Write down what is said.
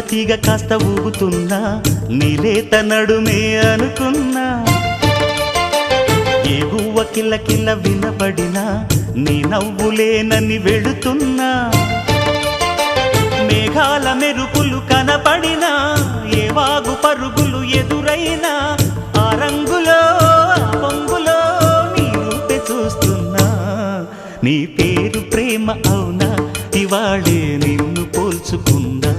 తీగ కాస్త ఊగుతున్నా నీలేత నడుమే అనుకున్నా ఏ గువ్వ కిల్ల కిల్ల వినబడినా నీ నవ్వులేనని వెళుతున్నా మేఘాల మెరుపులు కనపడినా ఏ వాగు పరుగులు ఎదురైనా ఆ రంగులో ఆ పొంగులో నీ రూపే చూస్తున్నా నీ పేరు ప్రేమ అవునా ఇవాళే నిన్ను పోల్చుకున్నా